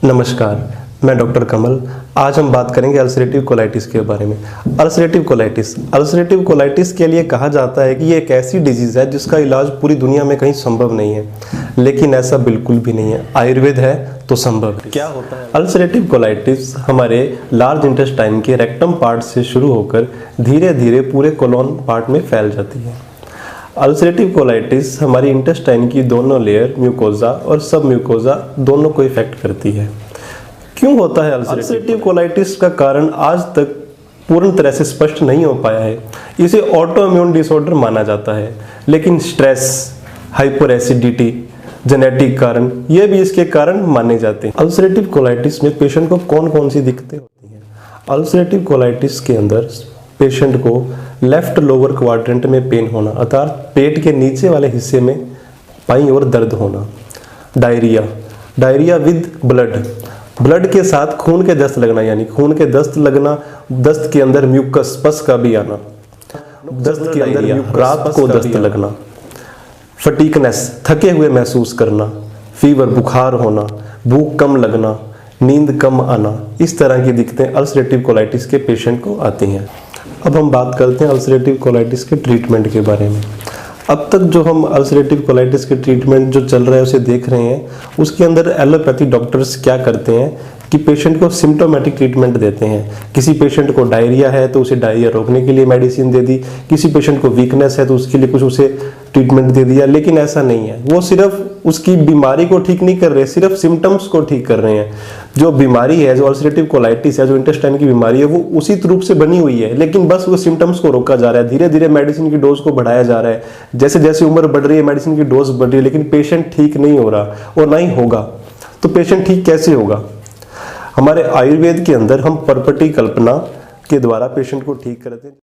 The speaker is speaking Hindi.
नमस्कार, मैं डॉक्टर कमल। आज हम बात करेंगे अल्सरेटिव कोलाइटिस के बारे में। अल्सरेटिव कोलाइटिस के लिए कहा जाता है कि ये एक ऐसी डिजीज़ है जिसका इलाज पूरी दुनिया में कहीं संभव नहीं है, लेकिन ऐसा बिल्कुल भी नहीं है। आयुर्वेद है तो संभव है। क्या होता है अल्सरेटिव कोलाइटिस? हमारे लार्ज इंटेस्टाइन के रेक्टम पार्ट से शुरू होकर धीरे धीरे पूरे कोलोन पार्ट में फैल जाती है। अल्सरेटिव कोलाइटिस हमारी इंटेस्टाइन की दोनों लेयर, म्यूकोजा और सब म्यूकोजा, दोनों को इफेक्ट करती है। क्यों होता है अल्सरेटिव कोलाइटिस? का कारण आज तक पूर्ण तरह से स्पष्ट नहीं हो पाया है। इसे ऑटो इम्यून डिसऑर्डर माना जाता है, लेकिन स्ट्रेस, हाइपर एसिडिटी, जेनेटिक कारण, ये भी इसके कारण माने जाते हैं। अल्सरेटिव कोलाइटिस में पेशेंट को कौन कौन सी दिक्कतें होती हैं? अल्सरेटिव कोलाइटिस के अंदर पेशेंट को लेफ्ट लोअर क्वाड्रेंट में पेन होना, अर्थात पेट के नीचे वाले हिस्से में बाईं ओर दर्द होना। डायरिया विद ब्लड के साथ खून के दस्त लगना, यानी खून के दस्त लगना, दस्त के अंदर म्यूकस, पस का भी आना, दस्त के अंदर रात को दस्त लगना। फटीकनेस, थके हुए महसूस करना। फीवर, बुखार होना। भूख कम लगना, नींद कम आना। इस तरह की दिक्कतें अल्सरेटिव कोलाइटिस के पेशेंट को आती हैं। अब हम बात करते हैं अल्सरेटिव कोलाइटिस के ट्रीटमेंट के बारे में। अब तक जो हम अल्सरेटिव कोलाइटिस के ट्रीटमेंट जो चल रहा है उसे देख रहे हैं, उसके अंदर एलोपैथी डॉक्टर्स क्या करते हैं कि पेशेंट को सिम्टोमेटिक ट्रीटमेंट देते हैं। किसी पेशेंट को डायरिया है तो उसे डायरिया रोकने के लिए मेडिसिन दे दी, किसी पेशेंट को वीकनेस है तो उसके लिए कुछ उसे ट्रीटमेंट दे दिया। लेकिन ऐसा नहीं है, वो सिर्फ उसकी बीमारी को ठीक नहीं कर रहे, सिर्फ सिम्टम्स को ठीक कर रहे हैं। जो बीमारी है, जो अल्सरेटिव कोलाइटिस है, जो इंटेस्टाइन की बीमारी है, वो उसी रूप से बनी हुई है, लेकिन बस वो सिम्टम्स को रोका जा रहा है। धीरे धीरे मेडिसिन की डोज को बढ़ाया जा रहा है। जैसे जैसे उम्र बढ़ रही है मेडिसिन की डोज बढ़ रही है, लेकिन पेशेंट ठीक नहीं हो रहा और ना ही होगा। तो पेशेंट ठीक कैसे होगा? हमारे आयुर्वेद के अंदर हम परपटी कल्पना के द्वारा पेशेंट को ठीक करते हैं।